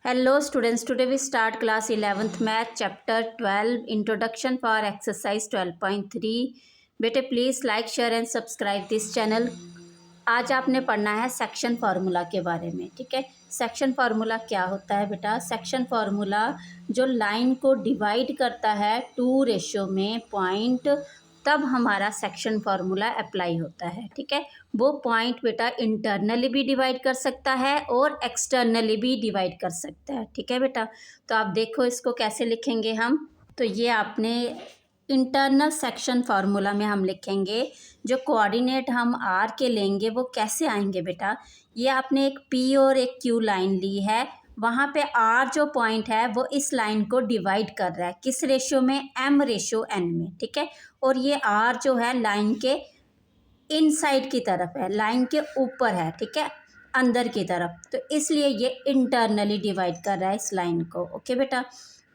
Hello students, today we start class 11th math chapter 12 introduction for exercise 12.3. बेटे please like share and subscribe this channel. आज आपने पढ़ना है section formula के बारे में। ठीक है, सेक्शन फार्मूला क्या होता है बेटा? सेक्शन फार्मूला जो लाइन को डिवाइड करता है टू रेशियो में पॉइंट, तब हमारा सेक्शन फार्मूला अप्लाई होता है। ठीक है, वो पॉइंट बेटा इंटरनली भी डिवाइड कर सकता है और एक्सटर्नली भी डिवाइड कर सकता है। ठीक है बेटा, तो आप देखो इसको कैसे लिखेंगे हम। तो ये आपने इंटरनल सेक्शन फार्मूला में हम लिखेंगे, जो कोऑर्डिनेट हम आर के लेंगे वो कैसे आएंगे बेटा? ये आपने एक पी और एक क्यू लाइन ली है, वहाँ पे आर जो पॉइंट है वो इस लाइन को डिवाइड कर रहा है किस रेशियो में? एम रेशियो एन में। ठीक है, और ये आर जो है लाइन के इनसाइड की तरफ है, लाइन के ऊपर है। ठीक है, अंदर की तरफ, तो इसलिए ये इंटरनली डिवाइड कर रहा है इस लाइन को। ओके बेटा,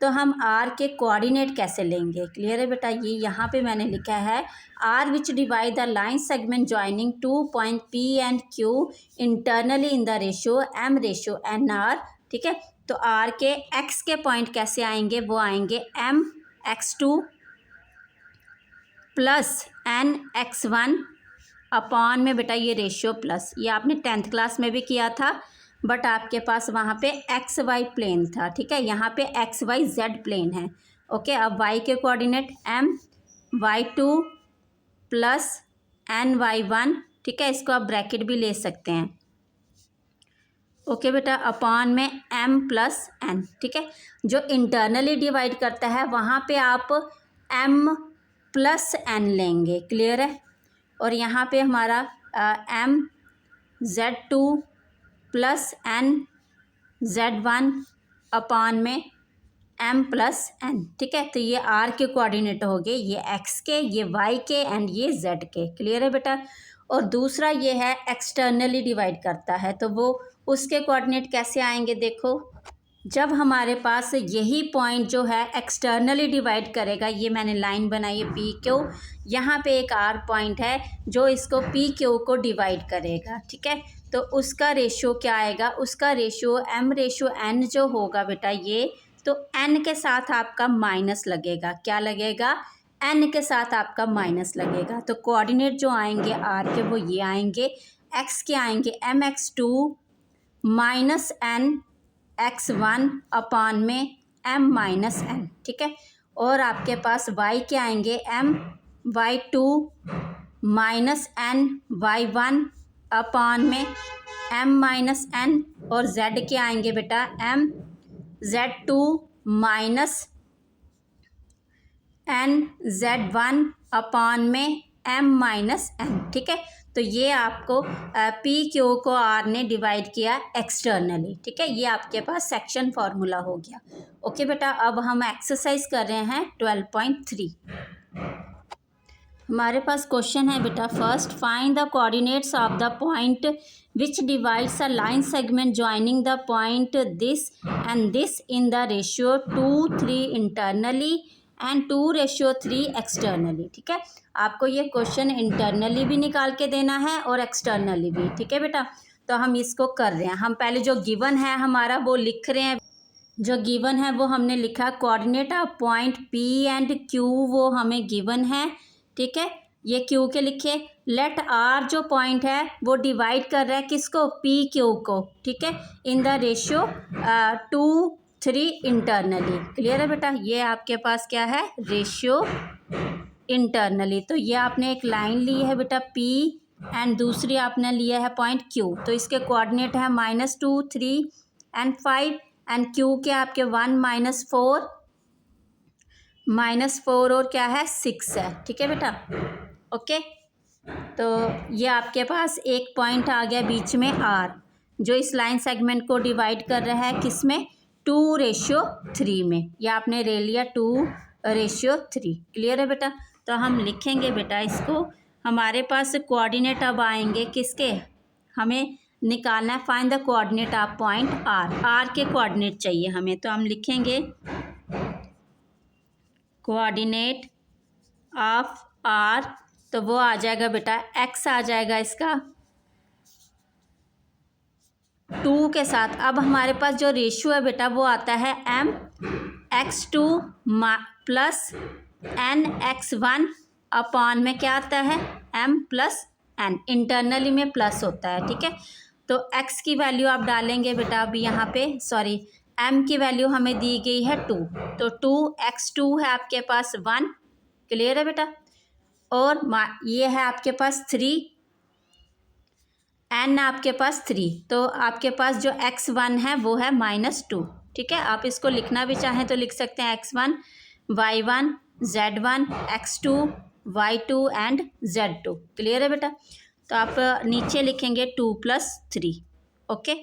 तो हम आर के कोऑर्डिनेट कैसे लेंगे? क्लियर है बेटा? ये यहाँ पे मैंने लिखा है R which divide the line segment joining two point P and Q internally in the ratio M ratio N R. ठीक है, तो आर के एक्स के पॉइंट कैसे आएंगे? वो आएंगे M x two plus N x one upon में बेटा ये रेशियो प्लस, ये आपने 10th क्लास में भी किया था, बट आपके पास वहाँ पे एक्स वाई प्लेन था। ठीक है, यहाँ पे एक्स वाई जेड प्लेन है। ओके, अब वाई के coordinate m y two plus n y one. ठीक है, इसको आप ब्रैकेट भी ले सकते हैं। ओके बेटा, अपॉन में एम प्लस एन। ठीक है, जो इंटरनली डिवाइड करता है वहाँ पे आप एम प्लस एन लेंगे। क्लियर है? और यहाँ पे हमारा m z two plus n z one upon में एम प्लस एन। ठीक है, तो ये आर के कोऑर्डिनेट हो गए, ये एक्स के, ये वाई के एंड ये जेड के। क्लियर है बेटा? और दूसरा ये है एक्सटर्नली डिवाइड करता है, तो वो उसके कोऑर्डिनेट कैसे आएंगे? देखो, जब हमारे पास यही पॉइंट जो है एक्सटर्नली डिवाइड करेगा, ये मैंने लाइन बनाई है पी क्यू, यहाँ पे एक आर पॉइंट है जो इसको पी क्यू को डिवाइड करेगा। ठीक है, तो उसका रेशियो क्या आएगा? उसका रेशियो एम रेशियो एन जो होगा बेटा ये, तो एन के साथ आपका माइनस लगेगा। क्या लगेगा? एन के साथ आपका माइनस लगेगा। तो कोऑर्डिनेट जो आएंगे आर के वो ये आएंगे, एक्स के आएंगे M x two minus n x one upon में एम माइनस एन। ठीक है, और आपके पास वाई के आएंगे m y two minus n y one upon में एम माइनस एन, और जेड के आएंगे बेटा m z two minus n z one upon में एम माइनस एन। ठीक है, तो ये आपको पी क्यू को आर ने डिवाइड किया एक्सटर्नली। ठीक है, ये आपके पास सेक्शन फार्मूला हो गया। ओके बेटा, अब हम एक्सरसाइज कर रहे हैं 12.3। हमारे पास क्वेश्चन है बेटा, first find the coordinates of the point which divides a line segment joining the point this and this in the ratio 2:3 internally and 2:3 externally. ठीक है, आपको ये क्वेश्चन इंटरनली भी निकाल के देना है और एक्सटर्नली भी। ठीक है बेटा, तो हम इसको कर रहे हैं। हम पहले जो गिवन है हमारा वो लिख रहे हैं। जो गिवन है वो हमने लिखा coordinate of point P and Q, वो हमें गिवन है। ठीक है, ये क्यू के लिखे। लेट आर जो पॉइंट है वो डिवाइड कर रहा है किसको? पी क्यू को। ठीक है, इन द रेशियो 2:3 इंटरनली। क्लियर है बेटा? ये आपके पास क्या है? Ratio internally. तो ये आपने एक लाइन ली है बेटा पी एंड दूसरी आपने लिया है पॉइंट क्यू, तो इसके कोऑर्डिनेट है -2 3 एंड 5 एंड क्यू के आपके 1 -4 और क्या है 6 है। ठीक है बेटा? ओके, तो ये आपके पास एक पॉइंट आ गया बीच में आर, जो इस लाइन सेगमेंट को डिवाइड कर रहा है किस में? 2:3 में। या आपने ले लिया 2:3। क्लियर है बेटा? तो हम लिखेंगे बेटा इसको, हमारे पास कोऑर्डिनेट अब आएंगे किसके? हमें निकालना है find the coordinate of point R. R के कोऑर्डिनेट चाहिए हमें, तो हम लिखेंगे कोऑर्डिनेट ऑफ आर, तो वो आ जाएगा बेटा एक्स आ जाएगा इसका 2 के साथ अब हमारे पास जो रेशियो है बेटा वो आता है m x2 plus n x1 upon में क्या आता है m प्लस n, इंटरनली में प्लस होता है, ठीक है। तो x की वैल्यू आप डालेंगे बेटा अभी यहाँ पे, सॉरी m की वैल्यू हमें दी गई है 2, तो 2x2 है आपके पास 1, क्लियर है बेटा। और ये है आपके पास 3, n आपके पास 3, तो आपके पास जो x1 है वो है -2, ठीक है। आप इसको लिखना भी चाहें तो लिख सकते हैं x1 y1 z1 x2 y2 and z2, clear है बेटा। तो आप नीचे लिखेंगे 2 + 3, ओके।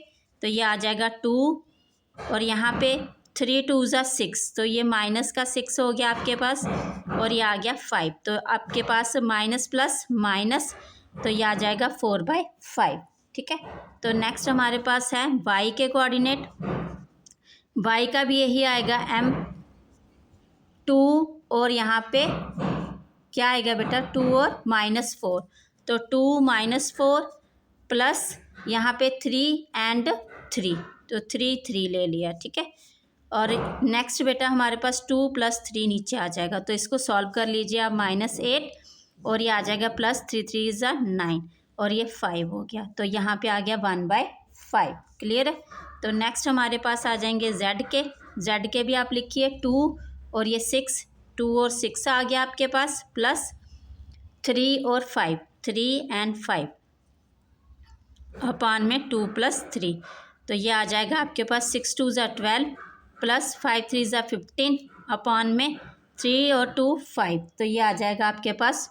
तो ये आ जाएगा 2 और यहाँ पे 3 2 ज़ा 6, तो ये माइनस का 6 हो गया आपके पास, और ये आ गया 5, तो आपके पास माइनस प्लस माइनस, तो ये आ जाएगा 4/5, ठीक है। तो नेक्स्ट हमारे पास है y के कोऑर्डिनेट, y का भी यही आएगा m2 और यहाँ पे क्या आएगा बेटा 2 और -4, तो 2 -4 प्लस यहाँ पे 3 एंड 3, तो 3 3 ले लिया, ठीक है। और नेक्स्ट बेटा हमारे पास 2 + 3 नीचे आ जाएगा, तो इसको सॉल्व कर लीजिए आप, -8 और ये आ जाएगा +3 3 ज़ा 9 और ये 5 हो गया, तो यहाँ पे आ गया 1/5, क्लियर है। तो नेक्स्ट हमारे पास आ जाएंगे z के भी आप लिखिए 2 और ये 6, 2 और 6 आ गया आपके पास, प्लस 3 और 5, 3 एंड 5 अपॉन में 2 + 3, तो ये आ जाएगा आपके पास 6 2 ज़ा 12 प्लस 5 3 ज़ा 15 अपॉन में 3 और 2 5, तो ये आ जाएगा आपके पास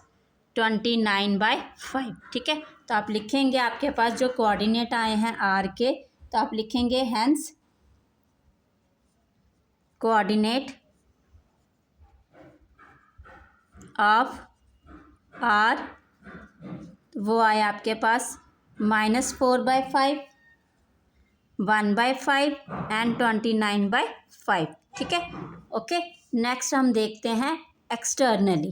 29/5, ठीक है। तो आप लिखेंगे आपके पास जो कोऑर्डिनेट आए हैं r के, तो आप लिखेंगे हैंस कोऑर्डिनेट ऑफ r, वो आए आपके पास -4/5, 1/5 एंड 29/5, ठीक है, ओके। नेक्स्ट हम देखते हैं एक्सटर्नली।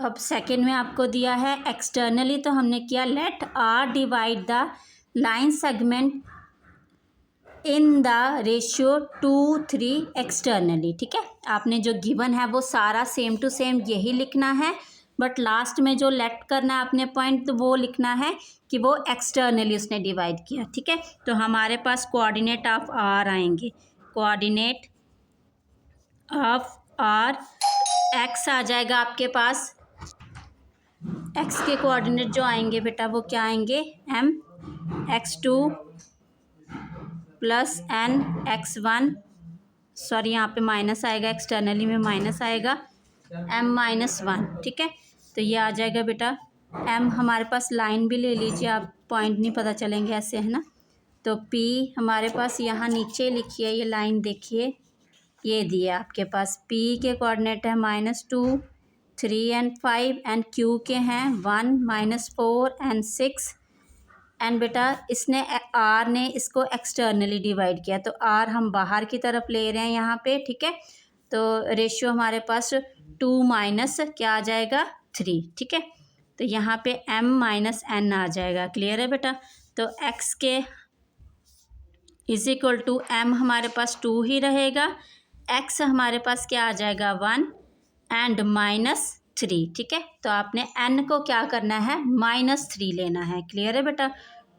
अब सेकंड में आपको दिया है एक्सटर्नली, तो हमने किया let r divide the line segment in the ratio 2 3 externally, ठीक है। आपने जो गिवन है वो सारा सेम टू सेम यही लिखना है, बट लास्ट में जो लेट करना है आपने पॉइंट, तो वो लिखना है कि वो एक्सटर्नली उसने डिवाइड किया, ठीक है। तो हमारे पास कोऑर्डिनेट ऑफ r आएंगे, कोऑर्डिनेट ऑफ r, x आ जाएगा आपके पास, x के कोऑर्डिनेट जो आएंगे बेटा वो क्या आएंगे m x2 plus n x1, sorry यहाँ पे माइनस आएगा, एक्सटर्नली में माइनस आएगा, m-1, ठीक है। तो ये आ जाएगा बेटा m, हमारे पास लाइन भी ले लीजिए आप, पॉइंट नहीं पता चलेंगे ऐसे, है ना। तो p हमारे पास यहाँ नीचे लिखिए, ये लाइन देखिए, ये दिया आपके पास p के कोऑर्डिनेट है -2 3 एंड 5 एंड q के हैं 1 -4 एंड 6 एंड बेटा इसने r ने इसको एक्सटर्नली डिवाइड किया, तो r हम बाहर की तरफ ले रहे हैं यहाँ पे, ठीक है। तो रेशियो हमारे पास 2 माइनस क्या आ जाएगा 3, ठीक है। तो यहाँ पे m-n आ जाएगा, क्लियर है बेटा। तो x के = m हमारे पास 2 ही रहेगा, x हमारे पास क्या आ जाएगा 1 एंड -3, ठीक है। तो आपने n को क्या करना है -3 लेना है, क्लियर है बेटा।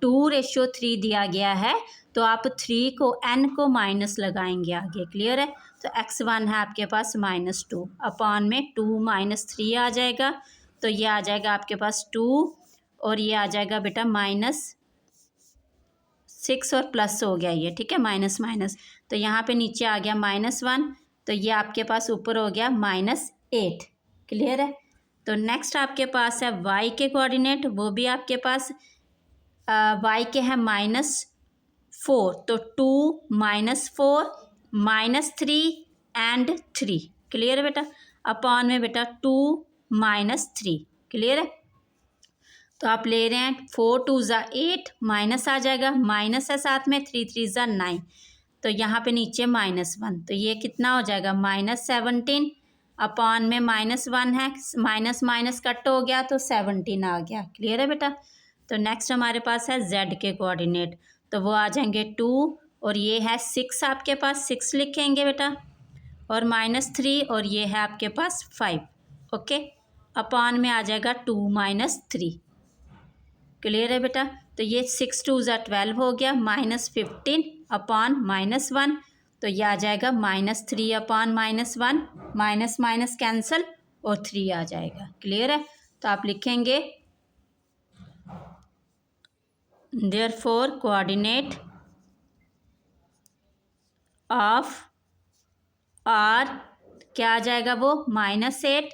2:3 दिया गया है, तो आप 3 को n को माइनस लगाएंगे आगे, क्लियर है। तो x1 है आपके पास -2 अपॉन में 2 - 3 आ जाएगा, तो ये आ जाएगा आपके पास 2 और ये आ जाएगा बेटा -6 और प्लस हो गया ये, ठीक है, माइनस माइनस, तो यहाँ पे नीचे आ गया -1, तो ये आपके पास ऊपर हो गया -8, क्लियर है। तो नेक्स्ट आपके पास है y के कोऑर्डिनेट, वो भी आपके पास y के हैं -4, तो 2 -4 -3 एंड 3, क्लियर है बेटा, अपॉन में बेटा 2 -3, क्लियर है। तो आप ले रहे हैं 4 2 ज़ा 8, माइनस आ जाएगा, माइनस है साथ में 3 3 ज़ा 9, तो यहाँ पे नीचे -1, तो ये कितना हो जाएगा -17 अपॉन में -1 है, माइनस माइनस कट हो गया तो 17 आ गया, क्लियर है बेटा। तो नेक्स्ट हमारे पास है z के कोऑर्डिनेट, तो वो आ जाएंगे 2 और ये है 6 आपके पास, 6 लिखेंगे बेटा, और -3 और ये है आपके पास 5। ओके, अपॉन में आ जाएगा 2 - 3। क्लियर है बेटा। तो ये 6 2 ज़ा 12 हो गया, -15 अपॉन -1, तो ये आ जाएगा -3 अपॉन -1, माइनस माइनस कैंसल और 3 आ जाएगा। क्लियर है। तो आप लिखेंगे देयरफॉर कोऑर्डिनेट ऑफ आर क्या आ जाएगा वो, -8,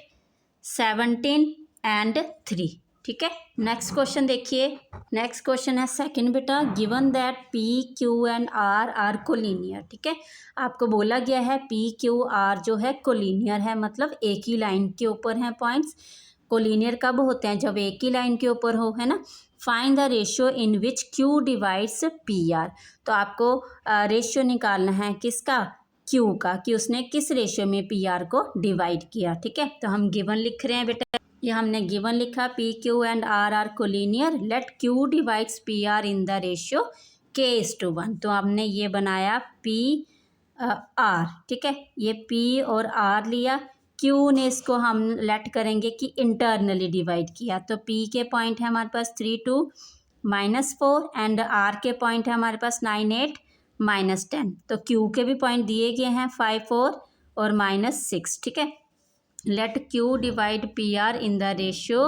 17 एंड 3। ठीक है। नेक्स्ट क्वेश्चन देखिए। नेक्स्ट क्वेश्चन है सेकंड बेटा, given that P Q and R are collinear. ठीक है, आपको बोला गया है पी क्यू आर जो है कोलिनियर है, मतलब एक ही लाइन के ऊपर हैं पॉइंट्स। कोलिनियर कब होते हैं, जब एक ही लाइन के ऊपर हो, है ना। Find the ratio in which Q divides P are. तो आपको रेशियो निकालना है किसका, क्यू का, कि उसने किस रेशियो में पी आर को डिवाइड किया। ठीक है, तो हम गिवन लिख रहे हैं बेटा, ये हमने गिवन लिखा P Q and R are collinear, let Q divides P R in the ratio k:1। तो हमने ये बनाया पी आर। ठीक है, ये पी और आर लिया, क्यू ने इसको हम लेट करेंगे कि इंटरनली डिवाइड किया। तो पी के पॉइंट है हमारे पास 3 2 -4 एंड आर के पॉइंट है हमारे पास 9 8 -10। तो क्यू के भी पॉइंट दिए गए हैं 5 4 और -6। ठीक है, let Q divide P R in the ratio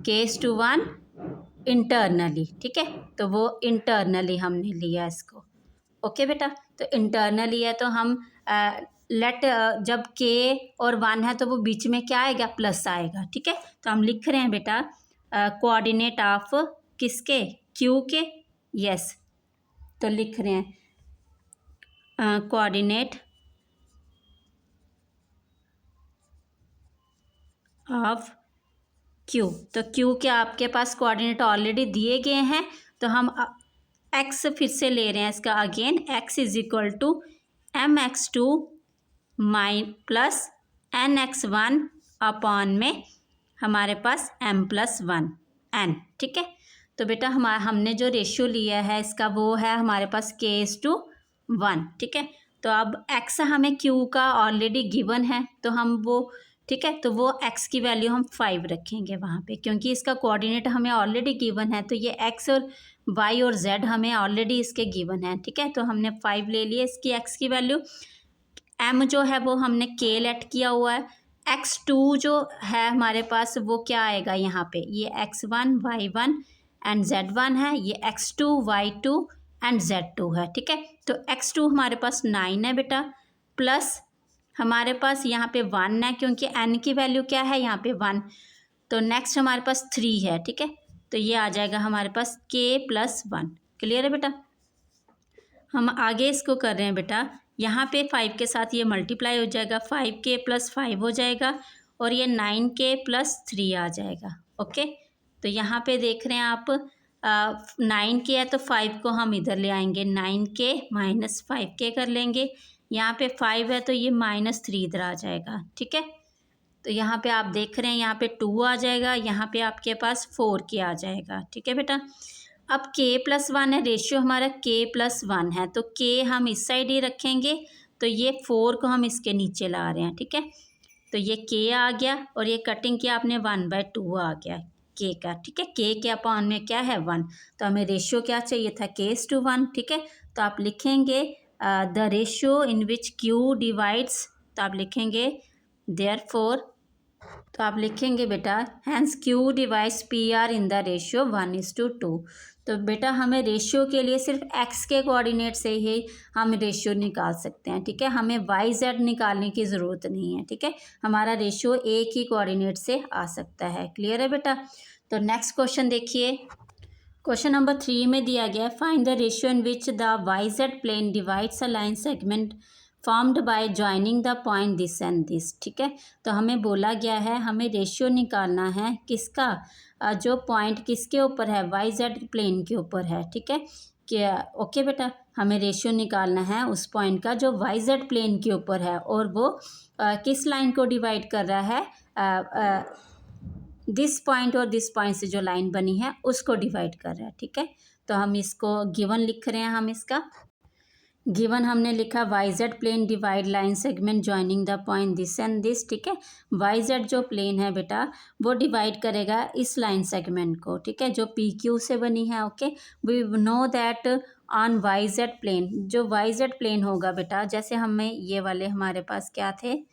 k:1 internally. ठीक है, तो वो इंटरनली हमने लिया इसको। ओके बेटा, तो इंटरनली है तो हम लेट जब k और 1 है तो वो बीच में क्या आएगा, प्लस आएगा। ठीक है, तो हम लिख रहे हैं बेटा कोऑर्डिनेट ऑफ किसके, क्यू के। यस, तो लिख रहे हैं कोऑर्डिनेट ऑफ क्यू। तो क्यू के आपके पास कोऑर्डिनेट ऑलरेडी दिए गए हैं, तो हम एक्स फिर से ले रहे हैं इसका again, x = mx2 + nx1 upon में हमारे पास m+1 n। ठीक है, तो बेटा हमने जो रेशियो लिया है इसका वो है हमारे पास k:1। ठीक है, तो अब x हमें q का ऑलरेडी गिवन है, तो हम वो, ठीक है, तो वो x की वैल्यू हम 5 रखेंगे वहाँ पे, क्योंकि इसका कोऑर्डिनेट हमें ऑलरेडी गिवन है। तो ये x और y और z हमें ऑलरेडी इसके गिवन है। ठीक है, तो हमने 5 ले लिए इसकी x की वैल्यू। m जो है वो हमने k लेट किया हुआ है। x2 जो है हमारे पास वो क्या आएगा यहाँ पे, ये x1 y1 एंड z1 है, ये x2 y2 एंड z2 है। ठीक है, तो x2 हमारे पास 9 है बेटा, प्लस हमारे पास यहाँ पे 1 है, क्योंकि n की वैल्यू क्या है यहाँ पे 1। तो नेक्स्ट हमारे पास 3 है। ठीक है, तो ये आ जाएगा हमारे पास k+1। क्लियर है बेटा। हम आगे इसको कर रहे हैं बेटा, यहाँ पे 5 के साथ ये मल्टीप्लाई हो जाएगा, 5k + 5 हो जाएगा, और ये 9k + 3 आ जाएगा। ओके, तो यहाँ पे देख रहे हैं आप 9k है तो 5 को हम इधर ले आएंगे, 9k - 5k कर लेंगे। यहाँ पे 5 है तो ये -3 इधर आ जाएगा। ठीक है, तो यहाँ पे आप देख रहे हैं यहाँ पे 2 आ जाएगा, यहाँ पे आपके पास 4k आ जाएगा। ठीक है बेटा, अब k+1 है, रेशियो हमारा k+1 है, तो k हम इस साइड ही रखेंगे, तो ये 4 को हम इसके नीचे ला रहे हैं। ठीक है, तो ये k आ गया और ये कटिंग किया आपने 1/2 आ गया k का। ठीक है, k के अपॉन में क्या है 1, तो हमें रेशियो क्या चाहिए था, k:1। ठीक है, तो आप लिखेंगे the ratio in which q divides, तो आप लिखेंगे देयरफॉर, तो आप लिखेंगे बेटा hence q divides P R in the ratio 1:2। तो बेटा हमें रेशियो के लिए सिर्फ x के कोऑर्डिनेट से ही हम रेशियो निकाल सकते हैं। ठीक है, हमें y z निकालने की ज़रूरत नहीं है। ठीक है, हमारा रेशियो एक ही कोऑर्डिनेट से आ सकता है। क्लियर है बेटा। तो नेक्स्ट क्वेश्चन देखिए, क्वेश्चन नंबर 3 में दिया गया find the ratio in which the YZ plane divides a line segment formed by joining the point this and this. ठीक है, तो हमें बोला गया है हमें रेशियो निकालना है किसका, जो पॉइंट किसके ऊपर है, YZ प्लेन के ऊपर है। ठीक है, क्या ओके बेटा, हमें रेशियो निकालना है उस पॉइंट का जो YZ प्लेन के ऊपर है, और वो किस लाइन को डिवाइड कर रहा है, दिस पॉइंट और दिस पॉइंट से जो लाइन बनी है उसको डिवाइड कर रहा है, ठीक है। तो हम इसको गिवन लिख रहे हैं, हम इसका गिवन हमने लिखा y z plane divide line segment joining the point this and this, ठीक है। वाई जेड जो प्लेन है बेटा वो डिवाइड करेगा इस लाइन सेगमेंट को, ठीक है, जो पी क्यू से बनी है। Okay, we know that on y z plane, जो वाई जेड प्लेन होगा बेटा, जैसे हमें ये वाले हमारे पास क्या थे,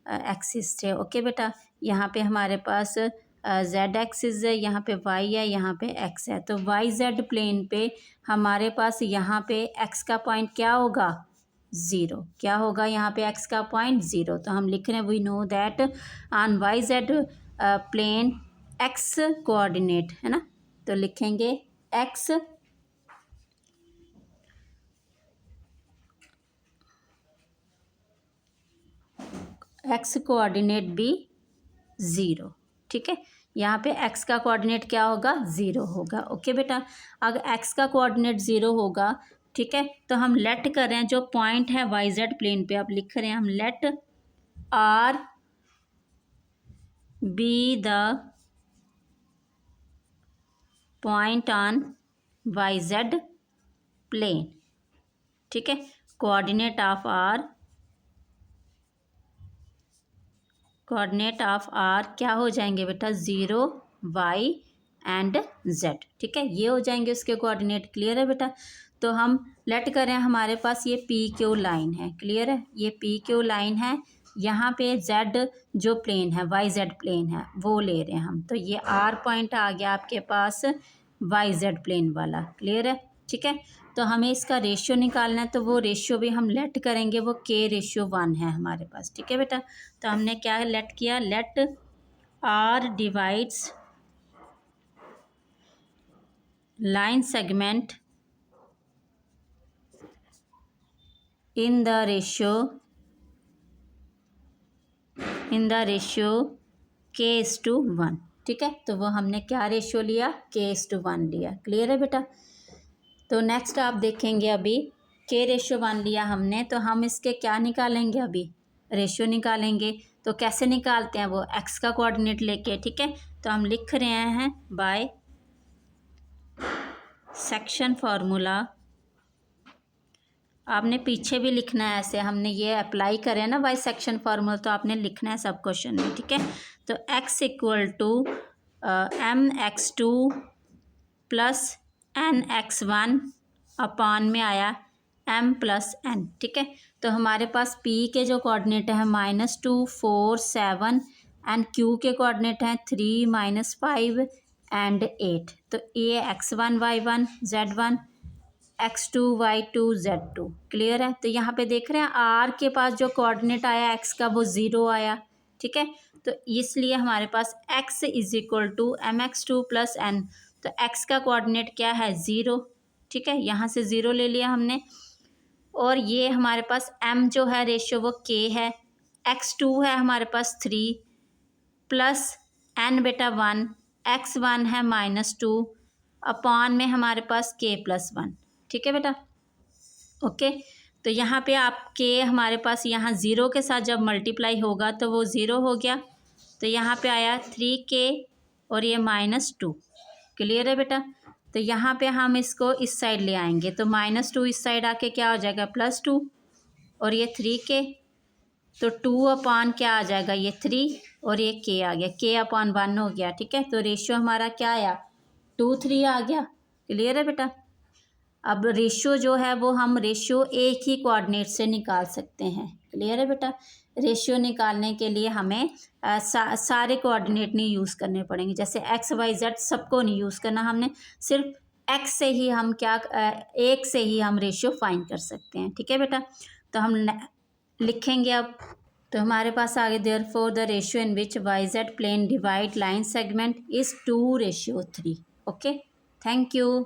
एक्सिस थे। ओके बेटा, यहाँ पे हमारे पास जेड एक्सिस है, यहाँ पे वाई है, यहाँ पे एक्स है। तो वाई जेड प्लेन पे हमारे पास यहाँ पे एक्स का पॉइंट क्या होगा, ज़ीरो। क्या होगा यहाँ पे एक्स का पॉइंट, ज़ीरो। तो हम लिख रहे हैं we know that on y z plane x coordinate, है ना। तो लिखेंगे एक्स कोऑर्डिनेट भी ज़ीरो, ठीक है। यहाँ पे x का कोऑर्डिनेट क्या होगा, ज़ीरो होगा। ओके बेटा, अगर x का कोऑर्डिनेट ज़ीरो होगा, ठीक है, तो हम लेट कर रहे हैं जो पॉइंट है वाई जेड प्लेन पे, अब लिख रहे हैं हम let r be the point on y z plane, ठीक है। कोऑर्डिनेट ऑफ आर क्या हो जाएंगे बेटा, ज़ीरो, वाई एंड जेड, ठीक है, ये हो जाएंगे उसके कोऑर्डिनेट। क्लियर है बेटा। तो हम लेट करें हमारे पास ये पी क्यू लाइन है, क्लियर है, ये पी क्यू लाइन है, यहाँ पे जेड जो प्लेन है वाई जेड प्लेन है वो ले रहे हैं हम। तो ये आर पॉइंट आ गया आपके पास वाई जेड प्लेन वाला, क्लियर है, ठीक है। तो हमें इसका रेशियो निकालना है, तो वो रेशियो भी हम लेट करेंगे, वो K/1 है हमारे पास, ठीक है बेटा। तो हमने क्या लेट किया, let R divides line segment in the ratio K/1, ठीक है। तो वो हमने क्या रेशियो लिया, K/1 लिया। क्लियर है बेटा। तो नेक्स्ट आप देखेंगे अभी K/1 लिया हमने, तो हम इसके क्या निकालेंगे, अभी रेशियो निकालेंगे। तो कैसे निकालते हैं, वो x का कोऑर्डिनेट लेके, ठीक है। तो हम लिख रहे हैं बाय सेक्शन फार्मूला, आपने पीछे भी लिखना है ऐसे, हमने ये अप्लाई करें ना बाय सेक्शन फार्मूला, तो आपने लिखना है सब क्वेश्चन में, ठीक है। तो x equal to mx2 plus nx1 upon में आया m+n, ठीक है। तो हमारे पास p के जो कोऑर्डिनेट है -2, 4, 7 एंड q के कोऑर्डिनेट हैं 3, -5 एंड 8। तो ये x1 y1 z1 x2 y2 z2, clear है। तो यहाँ पे देख रहे हैं r के पास जो कोऑर्डिनेट आया x का वो ज़ीरो आया, ठीक है। तो इसलिए हमारे पास x is equal to mx2 plus n, तो x का कोऑर्डिनेट क्या है, ज़ीरो, ठीक है, यहाँ से ज़ीरो ले लिया हमने। और ये हमारे पास m जो है रेशियो वो k है, x2 है हमारे पास 3 प्लस n बेटा 1, x1 है -2 अपॉन में हमारे पास k+1, ठीक है बेटा। ओके, तो यहाँ पे आप k हमारे पास यहाँ ज़ीरो के साथ जब मल्टीप्लाई होगा तो वो ज़ीरो हो गया, तो यहाँ पे आया 3k और ये -2, क्लियर है बेटा। तो यहाँ पे हम इसको इस साइड ले आएंगे, तो -2 इस साइड आके क्या हो जाएगा, +2 और ये 3k, तो 2 अपॉन क्या आ जाएगा, ये 3 और ये k आ गया, k/1 हो गया, ठीक है। तो रेशियो हमारा क्या आया, 2:3 आ गया। क्लियर है बेटा। अब रेशियो जो है वो हम रेशियो एक ही कोऑर्डिनेट से निकाल सकते हैं। क्लियर है बेटा। रेशियो निकालने के लिए हमें सारे कोऑर्डिनेट नहीं यूज़ करने पड़ेंगे, जैसे x y z सबको नहीं यूज़ करना, हमने सिर्फ x से ही हम क्या एक से ही हम रेशियो फाइंड कर सकते हैं, ठीक है बेटा। तो हम लिखेंगे अब, तो हमारे पास आगे therefore the ratio in which y z plane divide line segment is 2:3। Okay, thank you.